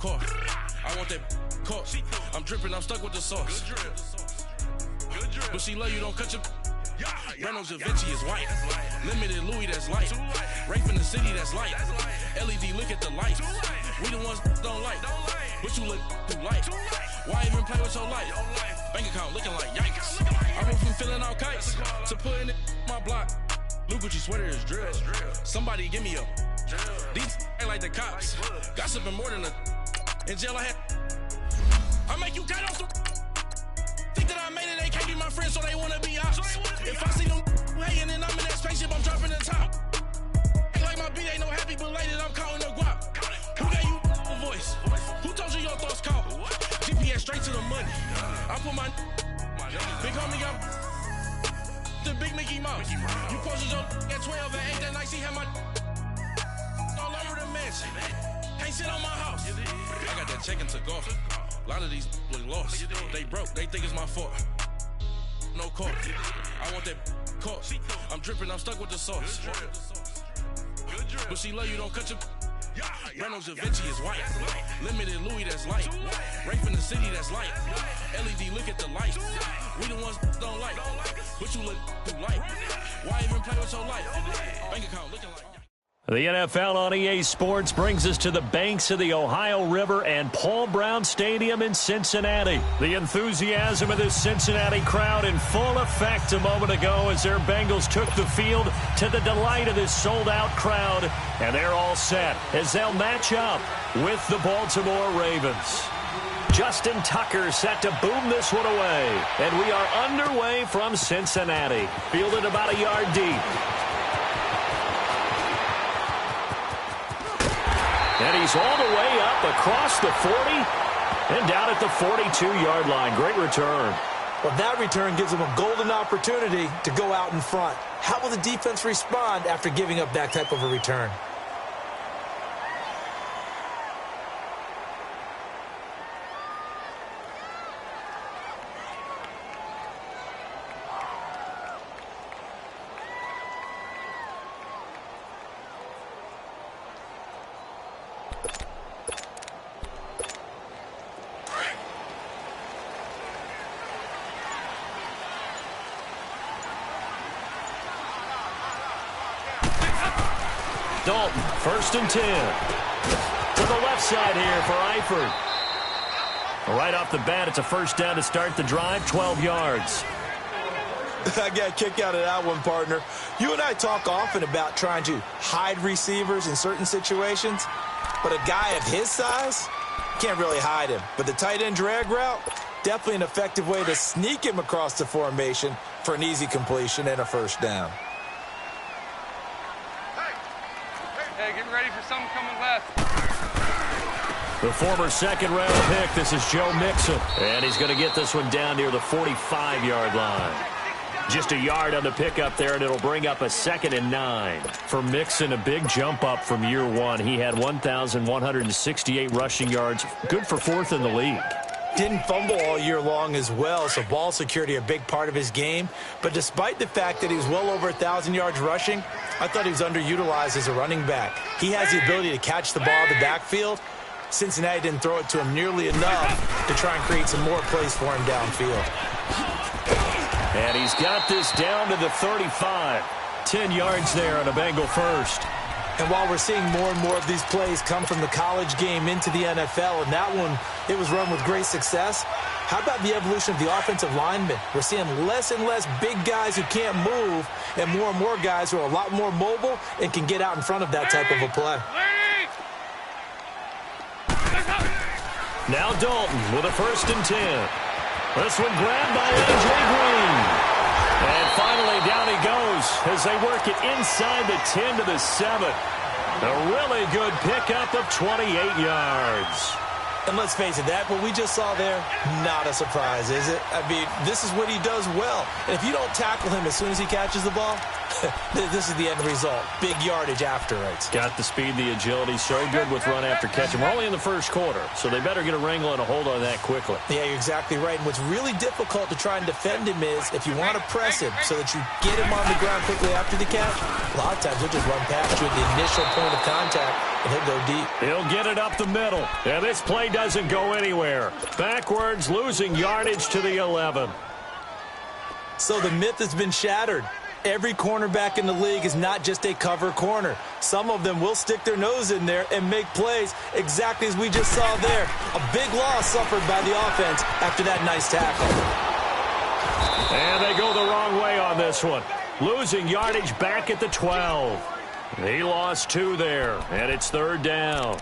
car. I want that car. I'm dripping, I'm stuck with the sauce. But she love you, don't cut your... Reynolds Da Vinci is white. Limited Louis, that's light. Rape in the city, that's light. LED, look at the lights. We the ones don't like. But you look too light. Why even play with your life? Bank account looking like yikes. I went from filling out kites to putting it in my block. Blue Gucci sweater is drill. Somebody give me a... These ain't like the cops. Gossiping more than a... In jail I had... I make you cut off the... Think that I made it, they can't be my friends, so they wanna be ops. If I see them hating and I'm in that spaceship, I'm dropping the top. Ain't like my beat ain't no happy, but later I'm counting the guap. Who gave you a voice? Who told you your thoughts count? GPS straight to the money. I put my big homie up the big Mickey Mouse. You posted your at 12 and 8 that night, she had my all over the mansion. Can't sit on my house. I got that check and took off. A lot of these look lost. They broke, they think it's my fault. No car. I want that car. I'm dripping, I'm stuck with the sauce. But she love you, don't cut your... Reynolds Da Vinci is white. Limited Louis, that's light. Rape in the city, that's light. LED, look at the lights. We the ones don't like. But you look too light. Why even play with your life? Bank account looking like... The NFL on EA Sports brings us to the banks of the Ohio River and Paul Brown Stadium in Cincinnati. The enthusiasm of this Cincinnati crowd in full effect a moment ago as their Bengals took the field to the delight of this sold-out crowd. And they're all set as they'll match up with the Baltimore Ravens. Justin Tucker set to boom this one away. And we are underway from Cincinnati. Fielded about a yard deep. And he's all the way up across the 40 and down at the 42-yard line. Great return. Well, that return gives them a golden opportunity to go out in front. How will the defense respond after giving up that type of a return? Dalton, 1st and 10. To the left side here for Eifert. Right off the bat, it's a first down to start the drive, 12 yards. I got a kick out of that one, partner. You and I talk often about trying to hide receivers in certain situations, but a guy of his size, can't really hide him. But the tight end drag route, definitely an effective way to sneak him across the formation for an easy completion and a first down. Hey, get ready for something coming left. The former second-round pick, this is Joe Mixon. And he's going to get this one down near the 45-yard line. Just a yard on the pickup there, and it'll bring up a 2nd and 9. For Mixon, a big jump up from year one. He had 1,168 rushing yards, good for 4th in the league. Didn't fumble all year long as well, so ball security a big part of his game. But despite the fact that he was well over 1,000 yards rushing, I thought he was underutilized as a running back. He has the ability to catch the ball in the backfield. Cincinnati didn't throw it to him nearly enough to try and create some more plays for him downfield. And he's got this down to the 35. 10 yards there on a Bengal first. And while we're seeing more and more of these plays come from the college game into the NFL, and that one, it was run with great success, how about the evolution of the offensive linemen? We're seeing less and less big guys who can't move and more guys who are a lot more mobile and can get out in front of that type of a play. Now Dalton with a 1st and 10. This one grabbed by A.J. Green. And finally down he goes as they work it inside the 10 to the 7. A really good pickup of 28 yards. And let's face it, that what we just saw there, not a surprise, is it? I mean, this is what he does well. And if you don't tackle him as soon as he catches the ball, This is the end result. Big yardage afterwards. Got the speed, the agility, so good with run after catch. And we're only in the first quarter, so they better get a wrangle and a hold on that quickly. Yeah, you're exactly right. And what's really difficult to try and defend him is if you want to press him so that you get him on the ground quickly after the catch, a lot of times he'll just run past you at the initial point of contact, and he'll go deep. He'll get it up the middle. And this play doesn't go anywhere. Backwards, losing yardage to the 11. So the myth has been shattered. Every cornerback in the league is not just a cover corner. Some of them will stick their nose in there and make plays exactly as we just saw there. A big loss suffered by the offense after that nice tackle. And they go the wrong way on this one. Losing yardage back at the 12. He lost 2 there, and it's 3rd down.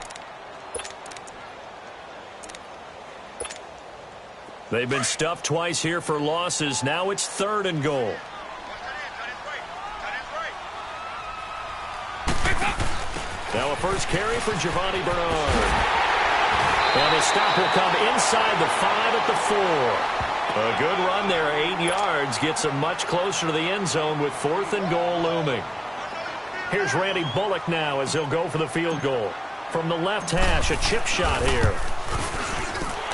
They've been stuffed twice here for losses. Now it's 3rd and goal. Now a first carry for Giovanni Bernard. And the stop will come inside the 5 at the 4. A good run there, 8 yards. Gets him much closer to the end zone with 4th and goal looming. Here's Randy Bullock now as he'll go for the field goal. From the left hash, a chip shot here.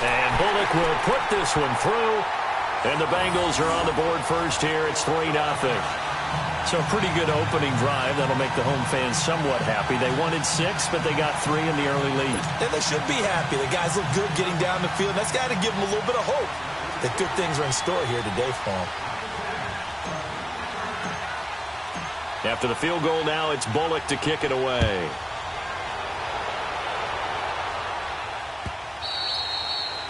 And Bullock will put this one through. And the Bengals are on the board first here. It's 3-0. So a pretty good opening drive. That'll make the home fans somewhat happy. They wanted 6, but they got 3 in the early lead. And they should be happy. The guys look good getting down the field. That's got to give them a little bit of hope that good things are in store here today for them. After the field goal now, it's Bullock to kick it away.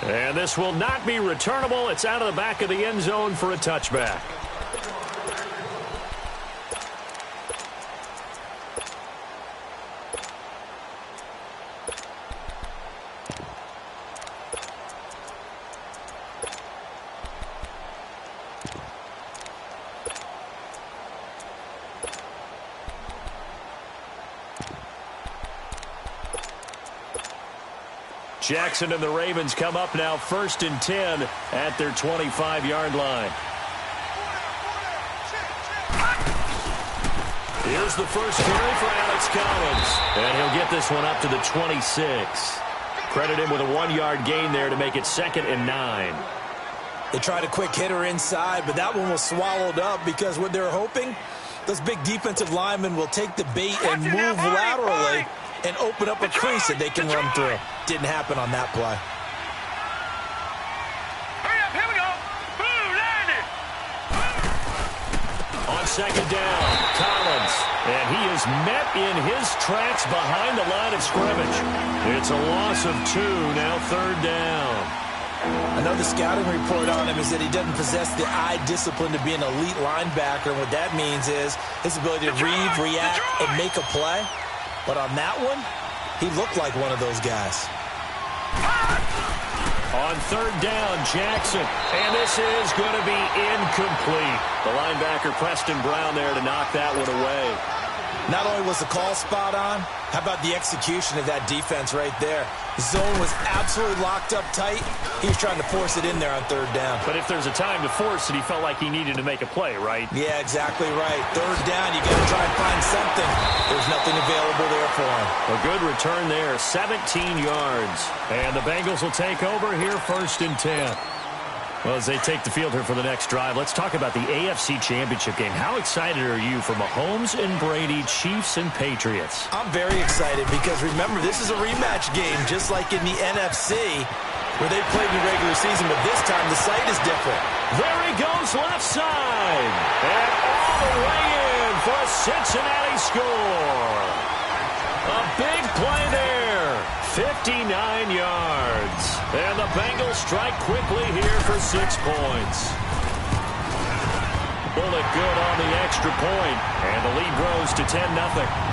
And this will not be returnable. It's out of the back of the end zone for a touchback. Jackson and the Ravens come up now 1st and 10 at their 25-yard line. Here's the first carry for Alex Collins. And he'll get this one up to the 26. Credit him with a 1-yard gain there to make it 2nd and 9. They tried a quick hitter inside, but that one was swallowed up because what they're hoping, those big defensive linemen will take the bait and move laterally and open up a crease that they can run through. Didn't happen on that play. Hurry up, here we go. Boom, landed. On 2nd down, Collins. And he is met in his tracks behind the line of scrimmage. It's a loss of 2, now 3rd down. Another scouting report on him is that he doesn't possess the eye discipline to be an elite linebacker. And what that means is his ability to read, react, and make a play. But on that one, he looked like one of those guys. On 3rd down, Jackson. And this is going to be incomplete. The linebacker, Preston Brown, there to knock that one away. Not only was the call spot on, how about the execution of that defense right there? The zone was absolutely locked up tight. He was trying to force it in there on 3rd down. But if there's a time to force it, he felt like he needed to make a play, right? Yeah, exactly right. 3rd down, you got to try and find something. There's nothing available there for him. A good return there, 17 yards. And the Bengals will take over here 1st and 10. Well, as they take the field here for the next drive, let's talk about the AFC Championship game. How excited are you for Mahomes and Brady, Chiefs and Patriots? I'm very excited because, remember, this is a rematch game, just like in the NFC, where they played in the regular season, but this time the site is different. There he goes left side. And all the way in for a Cincinnati score. A big play there. 59 yards. And the Bengals strike quickly here for 6 points. Bullock good on the extra point. And the lead grows to 10-0.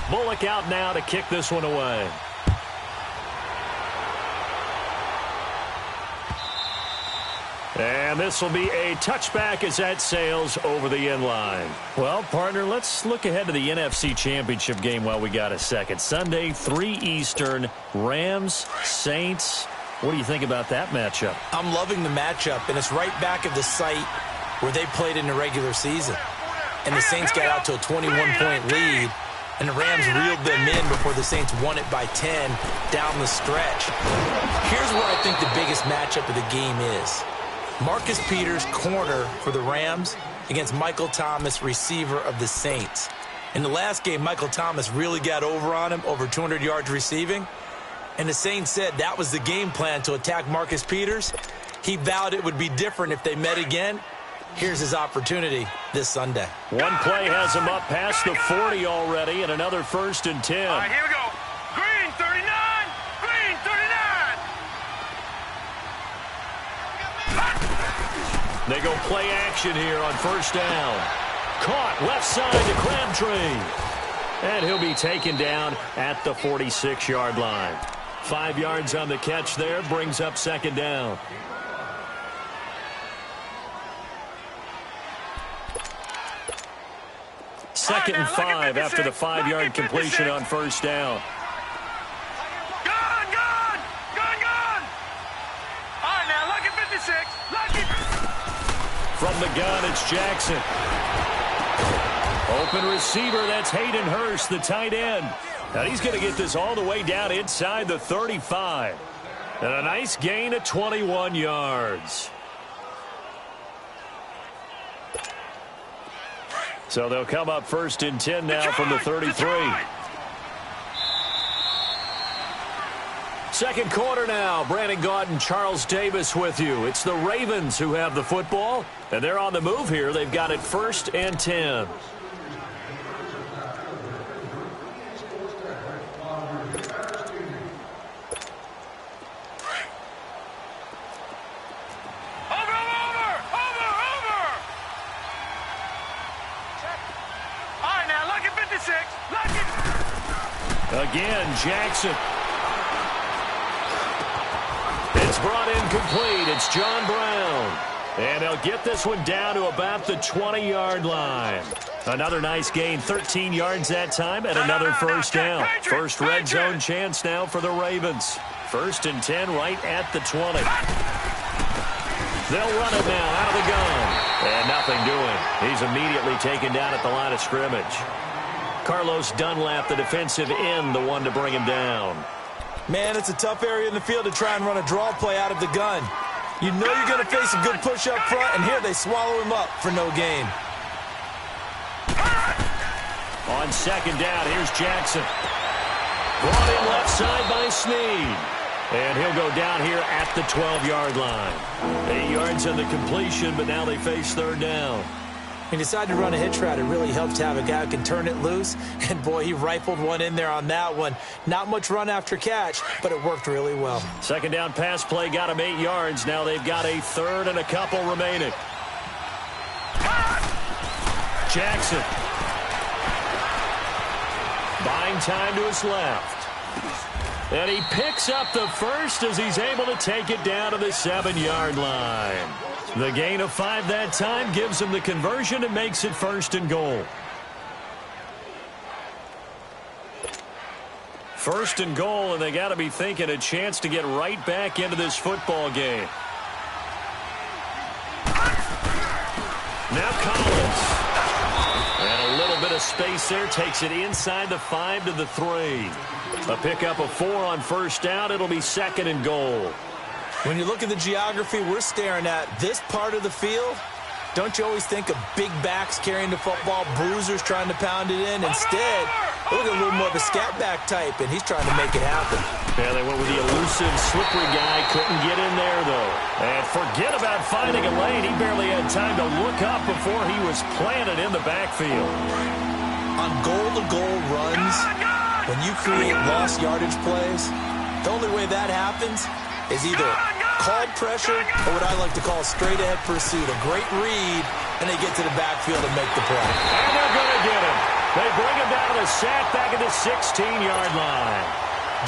Bullock out now to kick this one away. And this will be a touchback as that sails over the end line. Well, partner, let's look ahead to the NFC Championship game while we got a second. Sunday, 3 Eastern, Rams, Saints. What do you think about that matchup? I'm loving the matchup, and it's right back at the site where they played in the regular season. And the Saints got out to a 21-point lead, and the Rams reeled them in before the Saints won it by 10 down the stretch. Here's where I think the biggest matchup of the game is. Marcus Peters, corner for the Rams, against Michael Thomas, receiver of the Saints. In the last game, Michael Thomas really got over on him, over 200 yards receiving. And the Saints said that was the game plan, to attack Marcus Peters. He vowed it would be different if they met again. Here's his opportunity this Sunday. One play has him up past the 40 already, and another 1st and 10. All right, here we go. Green 39. Green 39. They go play action here on 1st down. Caught left side to Crabtree. And he'll be taken down at the 46-yard line. 5 yards on the catch there, brings up 2nd down. Second and 5 after the 5-yard completion on 1st down. Gone, gone, gone, gone. All right, now look at 56. Look at. From the gun, it's Jackson. Open receiver, that's Hayden Hurst, the tight end. Now he's going to get this all the way down inside the 35. And a nice gain of 21 yards. So they'll come up 1st and 10 now from the 33. Second quarter now. Brandon Gaunt and Charles Davis with you. It's the Ravens who have the football, and they're on the move here. They've got it 1st and 10. Again, Jackson. It's brought in complete. It's John Brown. And they'll get this one down to about the 20-yard line. Another nice gain, 13 yards that time, and another 1st down. First red zone chance now for the Ravens. 1st and 10 right at the 20. They'll run it now out of the gun. And nothing doing. He's immediately taken down at the line of scrimmage. Carlos Dunlap, the defensive end, the one to bring him down. Man, it's a tough area in the field to try and run a draw play out of the gun. You know you're going to face a good push up front, and here they swallow him up for no gain. On 2nd down, here's Jackson. Brought in left side by Snead. And he'll go down here at the 12-yard line. 8 yards on the completion, but now they face 3rd down. He decided to run a hitch route. It really helps to have a guy who can turn it loose. And, boy, he rifled one in there on that one. Not much run after catch, but it worked really well. 2nd down pass play got him 8 yards. Now they've got a 3rd and a couple remaining. Jackson. Buying time to his left. And he picks up the 1st as he's able to take it down to the 7-yard line. The gain of 5 that time gives him the conversion and makes it 1st and goal. 1st and goal, and they got to be thinking a chance to get right back into this football game. Now Collins. And a little bit of space there, takes it inside the 5 to the 3. A pickup of 4 on 1st down. It'll be 2nd and goal. When you look at the geography we're staring at, this part of the field, don't you always think of big backs carrying the football, bruisers trying to pound it in? Instead, look at a little more of a scat back type, and he's trying to make it happen. Yeah, they went with the elusive, slippery guy. Couldn't get in there, though. And forget about finding a lane. He barely had time to look up before he was planted in the backfield. On goal-to-goal runs, when you create lost yardage plays, the only way that happens is either called pressure or what I like to call straight-ahead pursuit. A great read, and they get to the backfield and make the play. And they're going to get him. They bring him down to the sack back at the 16-yard line.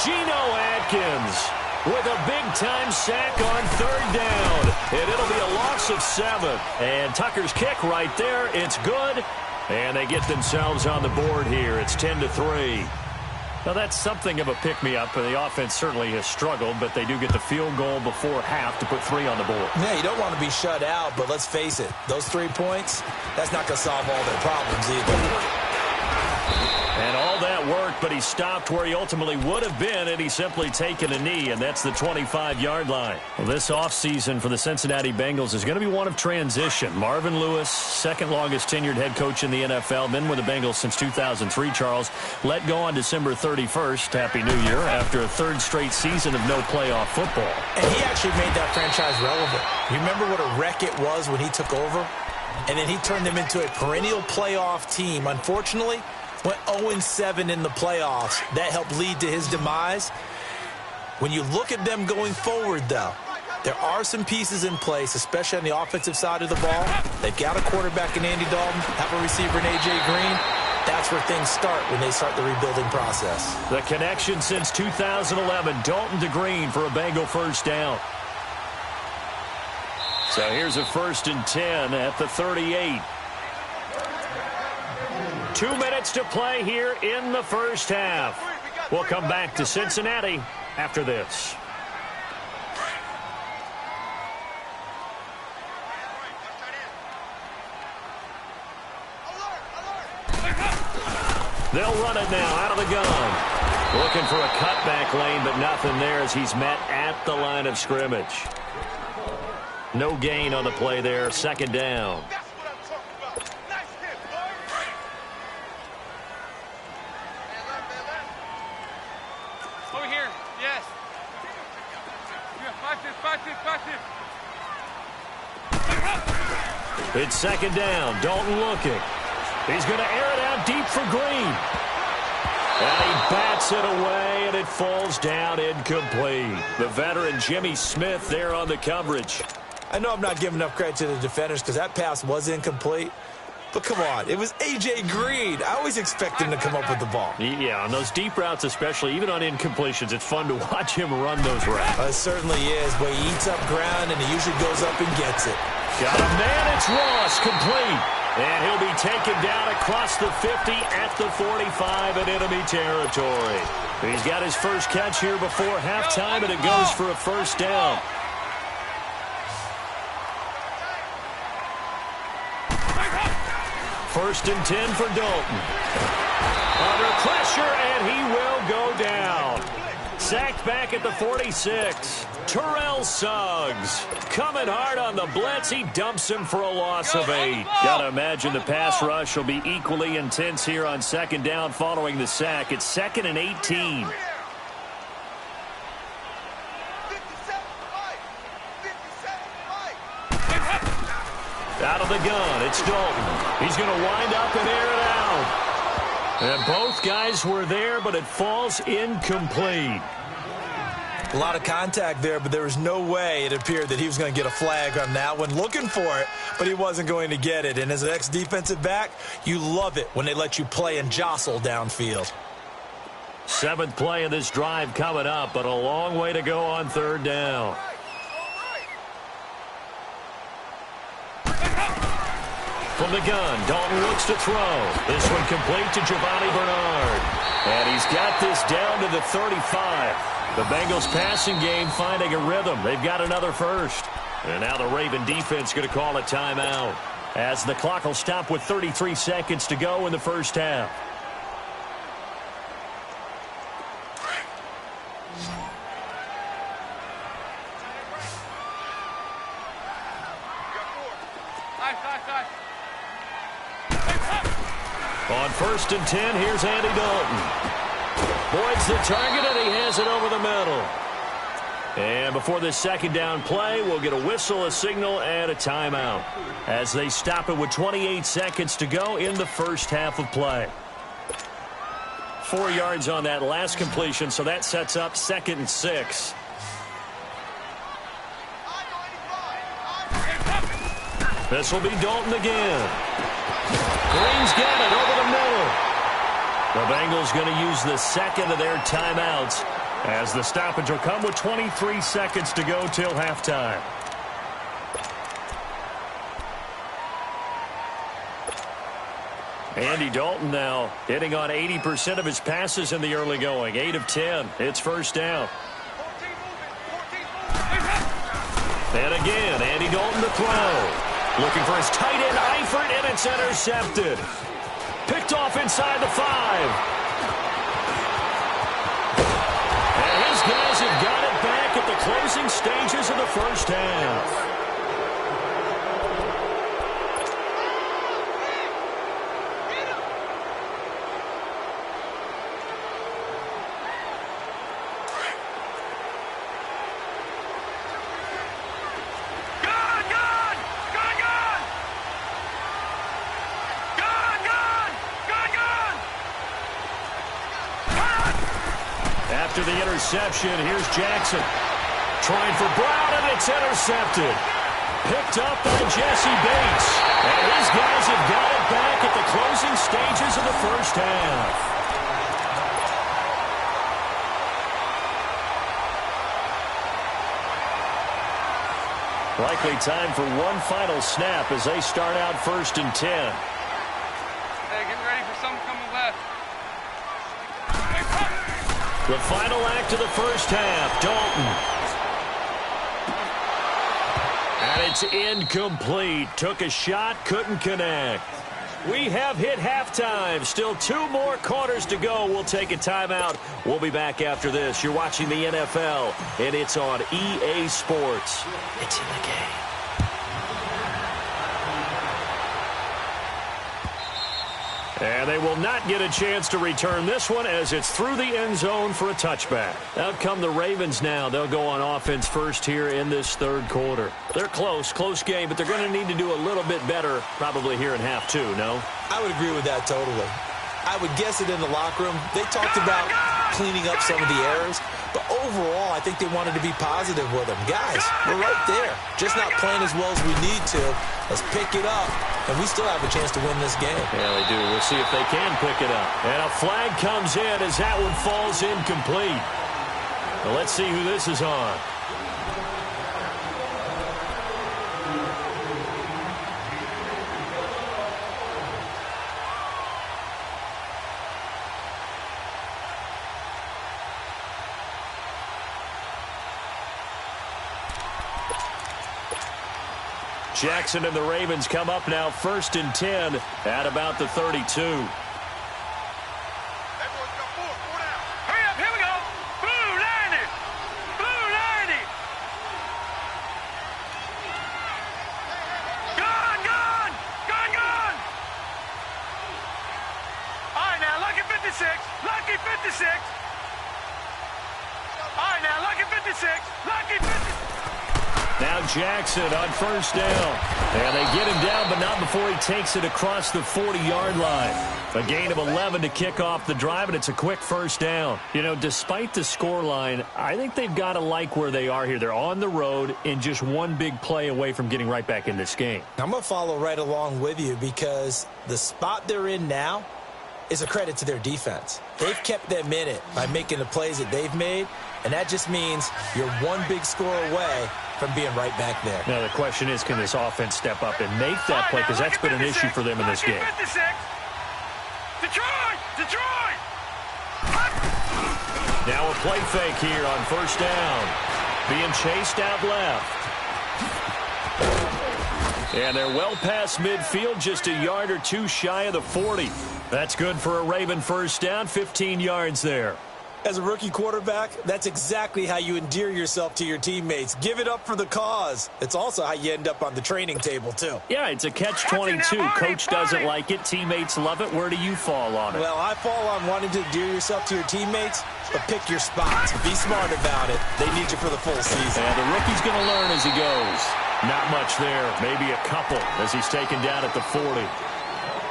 Geno Atkins with a big-time sack on third down. And it'll be a loss of 7. And Tucker's kick right there. It's good. And they get themselves on the board here. It's 10-3. Now, that's something of a pick-me-up. The offense certainly has struggled, but they do get the field goal before half to put 3 on the board. Yeah, you don't want to be shut out, but let's face it. Those 3 points, that's not going to solve all their problems either. And all that worked, but he stopped where he ultimately would have been had he simply taken a knee, and that's the 25-yard line. Well, this offseason for the Cincinnati Bengals is going to be one of transition. Marvin Lewis, second longest tenured head coach in the NFL, been with the Bengals since 2003, Charles. Let go on December 31st, Happy New Year, after a third straight season of no playoff football. And he actually made that franchise relevant. You remember what a wreck it was when he took over? And then he turned them into a perennial playoff team. Unfortunately, went 0-7 in the playoffs. That helped lead to his demise. When you look at them going forward, though, there are some pieces in place, especially on the offensive side of the ball. They've got a quarterback in Andy Dalton, have a receiver in A.J. Green. That's where things start when they start the rebuilding process. The connection since 2011, Dalton to Green for a Bengal first down. So here's a 1st and 10 at the 38. 2 minutes to play here in the first half. We'll come back to Cincinnati after this. They'll run it now out of the gun. Looking for a cutback lane, but nothing there as he's met at the line of scrimmage. No gain on the play there. 2nd down. Over here, yes. It's 2nd down. Dalton looking. He's going to air it out deep for Green. And he bats it away, and it falls down incomplete. The veteran Jimmy Smith there on the coverage. I know I'm not giving enough credit to the defenders because that pass was incomplete. But come on, it was A.J. Green. I always expect him to come up with the ball. Yeah, on those deep routes especially, even on incompletions, it's fun to watch him run those routes. It certainly is, but he eats up ground and he usually goes up and gets it. Got a man, it's Ross, complete. And he'll be taken down across the 50 at the 45 in enemy territory. He's got his first catch here before halftime, and it goes for a first down. First and 10 for Dalton. Under pressure, and he will go down. Sacked back at the 46. Terrell Suggs coming hard on the blitz. He dumps him for a loss of 8. Gotta imagine the pass rush will be equally intense here on 2nd down following the sack. It's 2nd and 18. Out of the gun, it's Dalton. He's going to wind up and air it out. And both guys were there, but it falls incomplete. A lot of contact there, but there was no way it appeared that he was going to get a flag on that one. Looking for it, but he wasn't going to get it. And as an ex-defensive back, you love it when they let you play and jostle downfield. 7th play of this drive coming up, but a long way to go on 3rd down. From the gun, Dalton looks to throw. This one complete to Giovanni Bernard. And he's got this down to the 35. The Bengals passing game finding a rhythm. They've got another first. And now the Raven defense going to call a timeout as the clock will stop with 33 seconds to go in the first half. On 1st and 10, here's Andy Dalton. Boyd's the target, and he has it over the middle. And before this 2nd down play, we'll get a whistle, a signal, and a timeout as they stop it with 28 seconds to go in the first half of play. 4 yards on that last completion, so that sets up 2nd and 6. This will be Dalton again. Green's got it over the middle. The Bengals going to use the 2nd of their timeouts As the stoppage will come with 23 seconds to go till halftime. Andy Dalton now hitting on 80% of his passes in the early going. 8 of 10. It's first down. And again, Andy Dalton to throw. Looking for his tight end, Eifert, and it's intercepted. Picked off inside the 5. And his guys have got it back at the closing stages of the first half. After the interception, here's Jackson. Trying for Brown, and it's intercepted. Picked up by Jesse Bates. And his guys have got it back at the closing stages of the first half. Likely time for one final snap as they start out 1st and 10. Hey, get ready for something coming left. The final act of the first half, Dalton. And it's incomplete. Took a shot, couldn't connect. We have hit halftime. Still 2 more quarters to go. We'll take a timeout. We'll be back after this. You're watching the NFL, and it's on EA Sports. It's in the game. And they will not get a chance to return this one as it's through the end zone for a touchback. Out come the Ravens now. They'll go on offense first here in this 3rd quarter. They're close game, but they're going to need to do a little bit better probably here in half 2, no? I would agree with that totally. I would guess it in the locker room. They talked about cleaning up some of the errors, but overall, I think they wanted to be positive with them. Guys, we're right there. Just not playing as well as we need to. Let's pick it up, and we still have a chance to win this game. Yeah, they do. We'll see if they can pick it up. And a flag comes in as that one falls incomplete. Well, let's see who this is on. Jackson and the Ravens come up now 1st and 10 at about the 32. Hurry up, here we go. Blue 90. Blue 90. Gun. All right, now, lucky 56. Lucky 56. All right, now, lucky 56. Lucky 56. Now Jackson on 1st down. And they get him down, but not before he takes it across the 40-yard line. A gain of 11 to kick off the drive, and it's a quick 1st down. You know, despite the scoreline, I think they've got to like where they are here. They're on the road and just one big play away from getting right back in this game. I'm going to follow right along with you because the spot they're in now is a credit to their defense. They've kept them in it by making the plays that they've made, and that just means you're one big score away from being right back there. Now, the question is, can this offense step up and make that play? Because that's been an issue for them in this game. Detroit! Now a play fake here on 1st down. Being chased out left. And they're well past midfield, just a yard or 2 shy of the 40. That's good for a Raven 1st down, 15 yards there. As a rookie quarterback, that's exactly how you endear yourself to your teammates. Give it up for the cause. It's also how you end up on the training table, too. Yeah, it's a catch-22. Coach doesn't like it. Teammates love it. Where do you fall on it? Well, I fall on wanting to endear yourself to your teammates, but pick your spots. Be smart about it. They need you for the full season. And the rookie's going to learn as he goes. Not much there. Maybe a couple as he's taken down at the 40.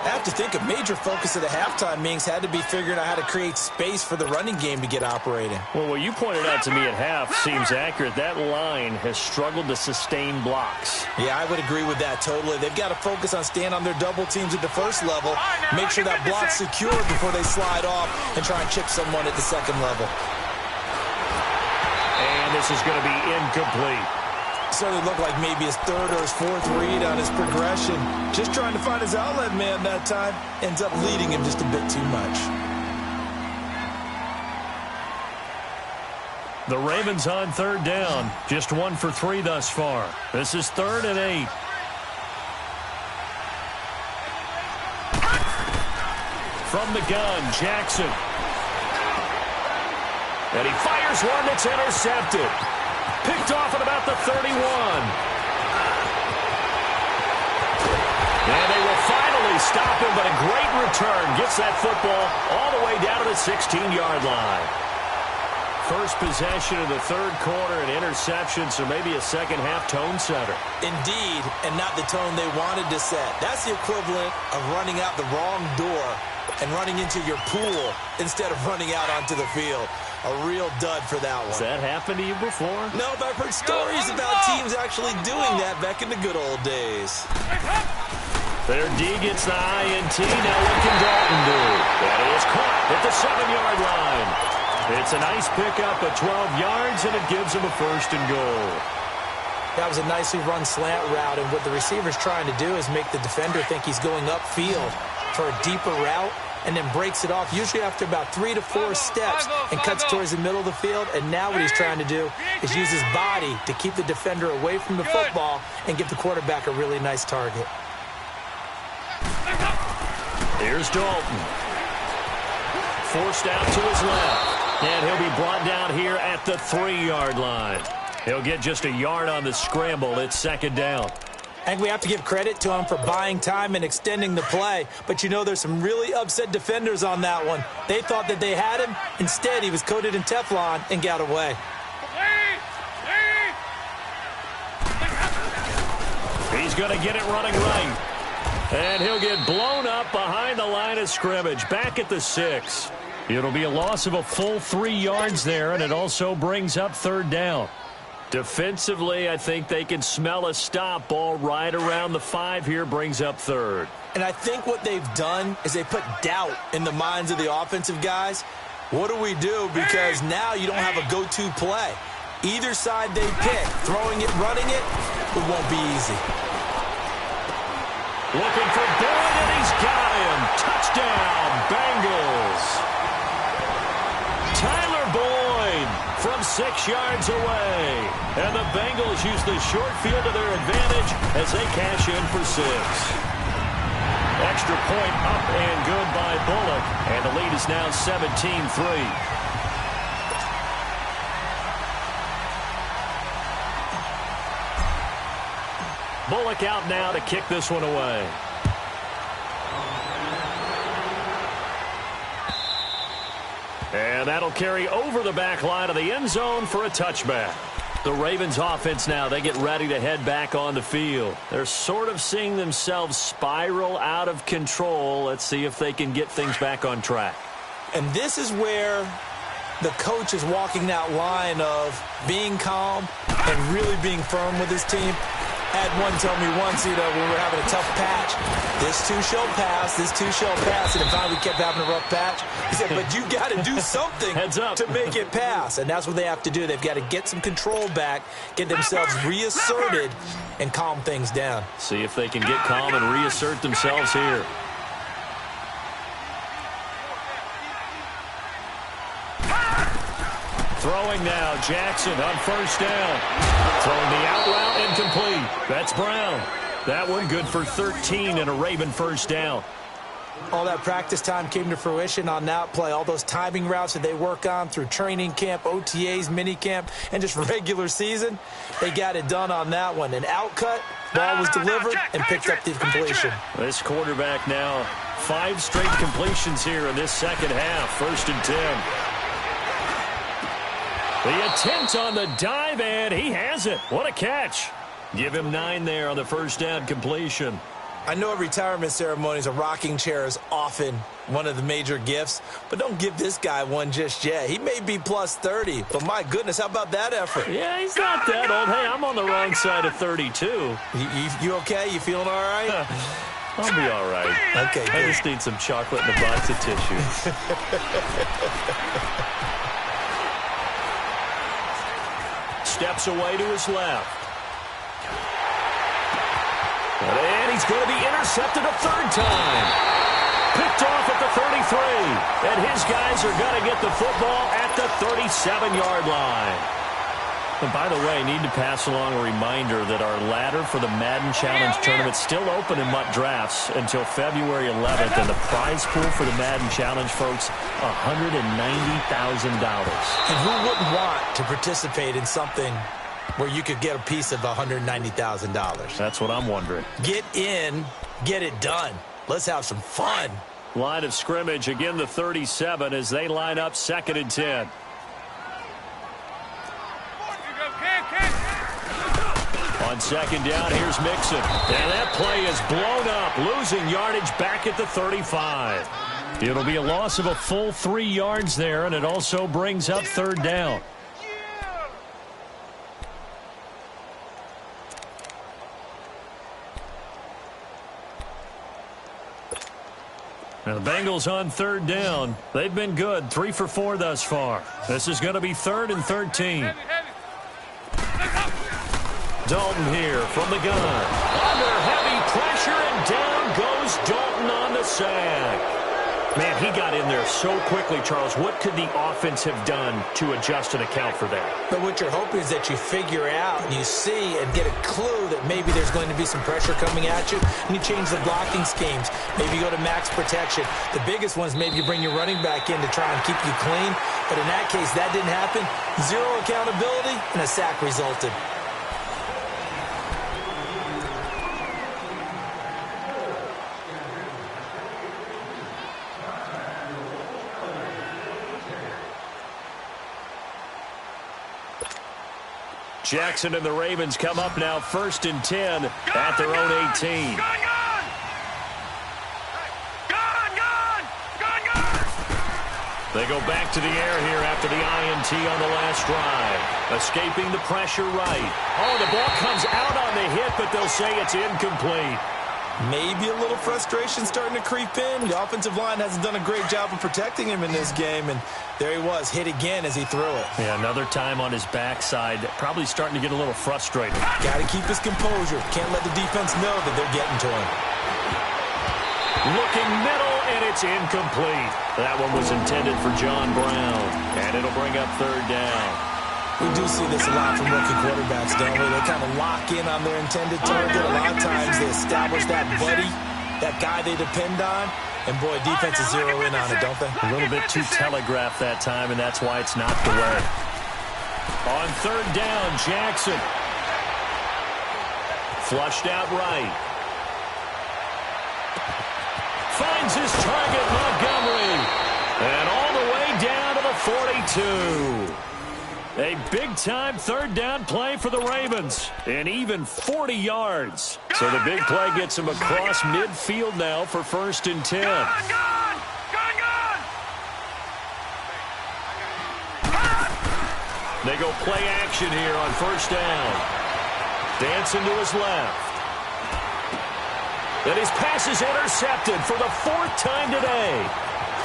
I have to think a major focus of the halftime meetings had to be figuring out how to create space for the running game to get operating. Well, what you pointed out to me at half seems accurate. That line has struggled to sustain blocks. Yeah, I would agree with that totally. They've got to focus on staying on their double teams at the first level, make sure that block's secure before they slide off and try and chip someone at the second level. this is going to be incomplete. Certainly looked like maybe his third or his fourth read on his progression. Just trying to find his outlet man that time. Ends up leading him just a bit too much. The Ravens on third down. Just 1 for 3 thus far. This is 3rd and 8. From the gun, Jackson. And he fires one that's intercepted. Picked off at about the 31. And they will finally stop him, but a great return. Gets that football all the way down to the 16-yard line. First possession of the third quarter, an interception, so maybe a second-half tone setter. Indeed, and not the tone they wanted to set. That's the equivalent of running out the wrong door and running into your pool instead of running out onto the field. A real dud for that one. Has that happened to you before? No, but I've heard stories about teams actually doing that back in the good old days. Their D gets the INT. Now what can Dalton do? That is caught at the 7-yard line. It's a nice pickup of 12 yards, and it gives him a 1st and goal. That was a nicely run slant route, and what the receiver's trying to do is make the defender think he's going upfield for a deeper route, and then breaks it off, usually after about 3 to 4 steps, and cuts towards the middle of the field. And now what he's trying to do is use his body to keep the defender away from the football and give the quarterback a really nice target. Here's Dalton. Forced out to his left. And he'll be brought down here at the 3-yard line. He'll get just a yard on the scramble. It's 2nd down. I think we have to give credit to him for buying time and extending the play. But you know there's some really upset defenders on that one. They thought that they had him. Instead, he was coated in Teflon and got away. He's going to get it running right. And he'll get blown up behind the line of scrimmage. Back at the 6. It'll be a loss of a full 3 yards there, and it also brings up 3rd down. Defensively, I think they can smell a stop. Ball right around the 5 here, brings up 3rd. And I think what they've done is they put doubt in the minds of the offensive guys. What do we do? Because now you don't have a go-to play. Either side they pick, throwing it, running it, it won't be easy. Looking for Boyd, and he's got him. Touchdown, Bengals. Tyler Boyd from 6 yards away. And the Bengals use the short field to their advantage as they cash in for 6. Extra point up and good by Bullock. And the lead is now 17-3. Bullock out now to kick this one away. And that'll carry over the back line of the end zone for a touchback. The Ravens offense now, they get ready to head back on the field. They're sort of seeing themselves spiral out of control. Let's see if they can get things back on track. And this is where the coach is walking that line of being calm and really being firm with his team. Had one tell me once, when we were having a tough patch, this too shall pass, this too shall pass, and then finally we kept having a rough patch. He said, but you got to do something to make it pass, and that's what they have to do. They've got to get some control back, get themselves reasserted, and calm things down. See if they can get calm and reassert themselves here. Throwing now, Jackson on 1st down. Throwing the out route, incomplete. That's Brown. That one good for 13 and a Raven 1st down. All that practice time came to fruition on that play. All those timing routes that they work on through training camp, OTAs, minicamp, and just regular season, they got it done on that one. An outcut, ball was delivered, and picked up the completion. This quarterback now, 5 straight completions here in this second half. 1st and 10. The attempt on the dive, and he has it. What a catch. Give him 9 there on the 1st down completion. I know at retirement ceremonies, a rocking chair is often one of the major gifts, but don't give this guy one just yet. He may be plus 30, but my goodness, how about that effort? Yeah, he's not that old. Hey, I'm on the wrong side of 32. You okay? You feeling all right? I'll be all right. Okay, good. I just need some chocolate and a box of tissue. steps away to his left. And he's going to be intercepted a third time. Picked off at the 33. And his guys are going to get the football at the 37-yard line. And by the way, I need to pass along a reminder that our ladder for the Madden Challenge Tournament is still open in MUT Drafts until February 11th. And the prize pool for the Madden Challenge, folks, $190,000. And who wouldn't want to participate in something where you could get a piece of $190,000? That's what I'm wondering. Get in, get it done. Let's have some fun. Line of scrimmage, again the 37 as they line up 2nd and 10. On 2nd down, here's Mixon. And that play is blown up, losing yardage back at the 35. It'll be a loss of a full 3 yards there, and it also brings up 3rd down. Now the Bengals on 3rd down. They've been good, 3 for 4 thus far. This is going to be 3rd and 13. Dalton here from the gun. Under heavy pressure, and down goes Dalton on the sack. Man, he got in there so quickly, Charles. What could the offense have done to adjust and account for that? But what you're hoping is that you figure out and you see and get a clue that maybe there's going to be some pressure coming at you, and you change the blocking schemes. Maybe you go to max protection. The biggest one is maybe you bring your running back in to try and keep you clean. But in that case, that didn't happen. 0 accountability, and a sack resulted. Jackson and the Ravens come up now 1st and 10 at their own 18. They go back to the air here after the INT on the last drive. Escaping the pressure right. Oh, the ball comes out on the hit, but they'll say it's incomplete. Maybe a little frustration starting to creep in. The offensive line hasn't done a great job of protecting him in this game, and there he was, hit again as he threw it. Yeah, another time on his backside, probably starting to get a little frustrated. Got to keep his composure. Can't let the defense know that they're getting to him. Looking middle, and it's incomplete. That one was intended for John Brown, and it'll bring up 3rd down. We do see this a lot from rookie quarterbacks, don't we? They kind of lock in on their intended target. A lot of times they establish that buddy, that guy they depend on, and boy, defenses zero in on it, don't they? A little bit too telegraphed that time, and that's why it's knocked away. On 3rd down, Jackson. Flushed out right. Finds his target, Montgomery. And all the way down to the 42. A big-time 3rd down play for the Ravens. And even 40 yards. So the big play gets him across midfield now for 1st and 10. They go play action here on 1st down. Dancing to his left. And his pass is intercepted for the 4th time today.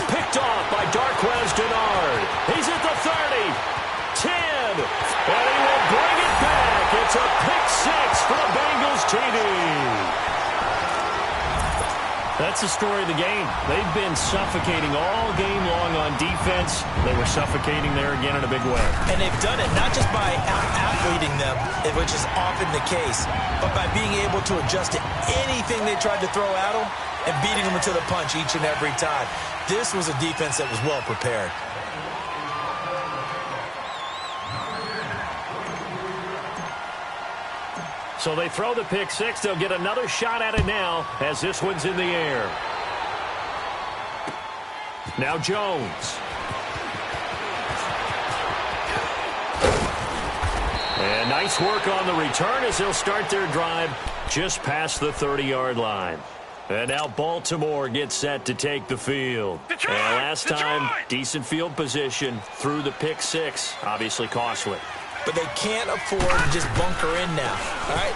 Picked off by Darquez Dennard. He's at the 30. 10, and he will bring it back. It's a pick-6 for the Bengals TD. That's the story of the game. They've been suffocating all game long on defense. They were suffocating there again in a big way. And they've done it not just by out-athleting them, which is often the case, but by being able to adjust to anything they tried to throw at them and beating them to the punch each and every time. This was a defense that was well prepared. So they throw the pick-6. They'll get another shot at it now as this one's in the air. Now Jones. And nice work on the return as they'll start their drive just past the 30-yard line. And now Baltimore gets set to take the field. And last time, decent field position through the pick-6. Obviously costly. but they can't afford to just bunker in now. All right,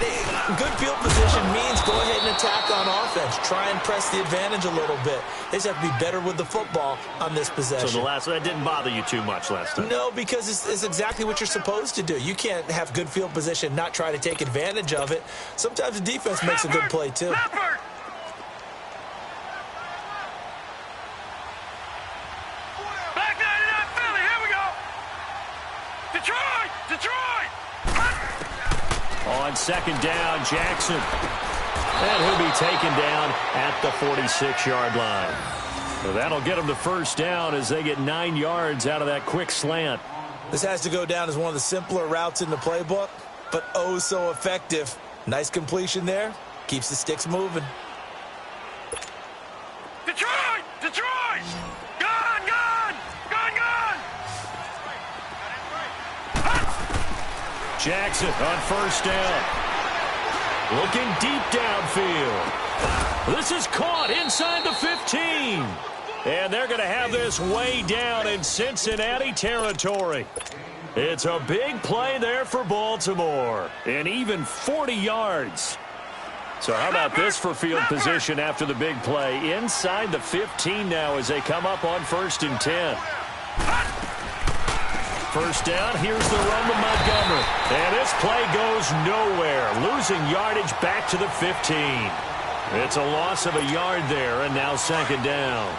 good field position means go ahead and attack on offense. Try and press the advantage a little bit. They just have to be better with the football on this possession. So that didn't bother you too much last time? No, because it's exactly what you're supposed to do. You can't have good field position, not try to take advantage of it. Sometimes the defense makes a good play, too. Leopard! Back 99 Philly, here we go! Detroit! Detroit! On second down, Jackson. And he'll be taken down at the 46-yard line. So that'll get them to first down as they get 9 yards out of that quick slant. This has to go down as one of the simpler routes in the playbook, but oh so effective. Nice completion there. Keeps the sticks moving. Detroit! Detroit! Gun! Gun! Gun! Gun! Jackson on first down. Looking deep downfield. This is caught inside the 15. And they're going to have this way down in Cincinnati territory. It's a big play there for Baltimore. And even 40 yards. So how about this for field position after the big play? Inside the 15 now as they come up on 1st and 10. First down, here's the run to Montgomery. And this play goes nowhere. Losing yardage back to the 15. It's a loss of a yard there, and now second down.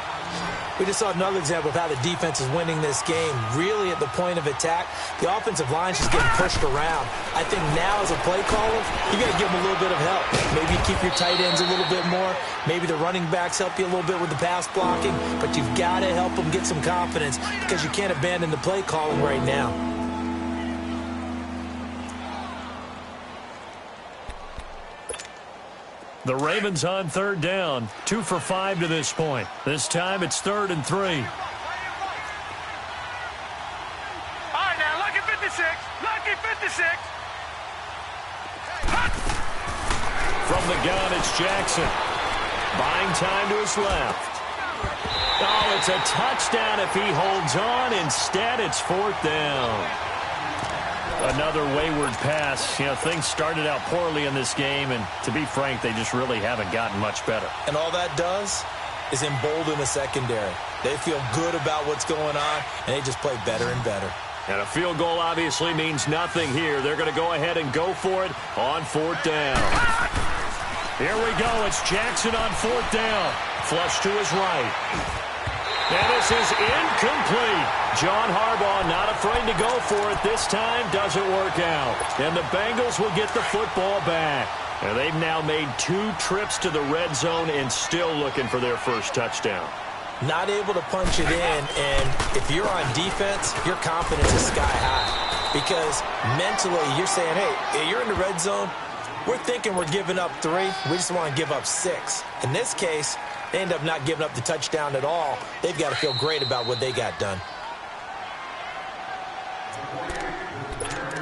We just saw another example of how the defense is winning this game. Really at the point of attack, the offensive line is just getting pushed around. I think now as a play caller, you got to give them a little bit of help. Maybe keep your tight ends a little bit more. Maybe the running backs help you a little bit with the pass blocking. But you've got to help them get some confidence because you can't abandon the play calling right now. The Ravens on third down. 2 for 5 to this point. This time it's 3rd and 3. All right, now, lucky 56. Lucky 56. From the gun, it's Jackson. Buying time to his left. Oh, it's a touchdown if he holds on. Instead, it's 4th down. Another wayward pass. You know, things started out poorly in this game, and to be frank, they just really haven't gotten much better. And all that does is embolden the secondary. They feel good about what's going on, and they just play better and better. And a field goal obviously means nothing here. They're going to go ahead and go for it on 4th down. Here we go. It's Jackson on 4th down. Flush to his right. And this is incomplete. John Harbaugh not afraid to go for it this time. Doesn't work out. And the Bengals will get the football back. And they've now made 2 trips to the red zone and still looking for their first touchdown. Not able to punch it in, and if you're on defense, your confidence is sky high. Because mentally, you're saying, hey, you're in the red zone. We're thinking we're giving up 3. We just want to give up 6. In this case, they end up not giving up the touchdown at all. They've got to feel great about what they got done.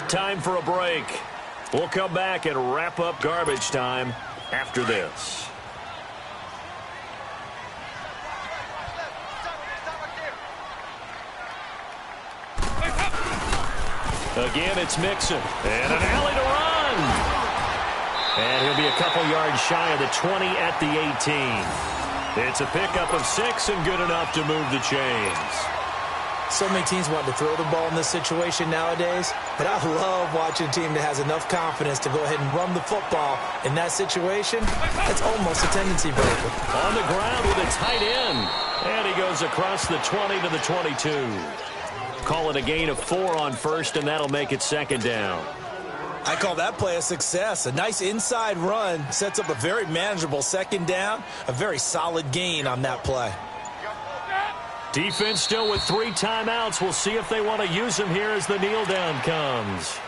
Time for a break. We'll come back and wrap up garbage time after this. Again, it's Mixon. And an alley to run. And he'll be a couple yards shy of the 20 at the 18. It's a pickup of 6 and good enough to move the chains. So many teams want to throw the ball in this situation nowadays, but I love watching a team that has enough confidence to go ahead and run the football. In that situation, that's almost a tendency breaker. On the ground with a tight end. And he goes across the 20 to the 22. Call it a gain of 4 on first, and that'll make it second down. I call that play a success. A nice inside run sets up a very manageable second down, a very solid gain on that play. Defense still with 3 timeouts. We'll see if they want to use them here as the kneel down comes.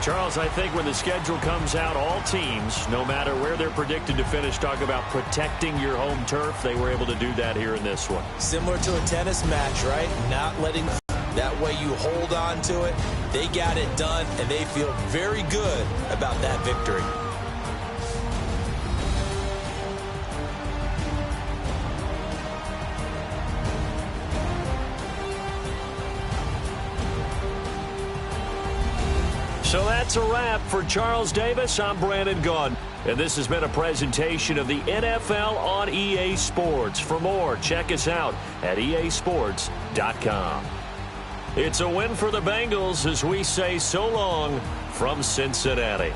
Charles, I think when the schedule comes out, all teams, no matter where they're predicted to finish, talk about protecting your home turf. They were able to do that here in this one. Similar to a tennis match, right? Not letting that way you hold on to it. They got it done, and they feel very good about that victory. So that's a wrap for Charles Davis. I'm Brandon Gaudin, and this has been a presentation of the NFL on EA Sports. For more, check us out at easports.com. It's a win for the Bengals as we say so long from Cincinnati.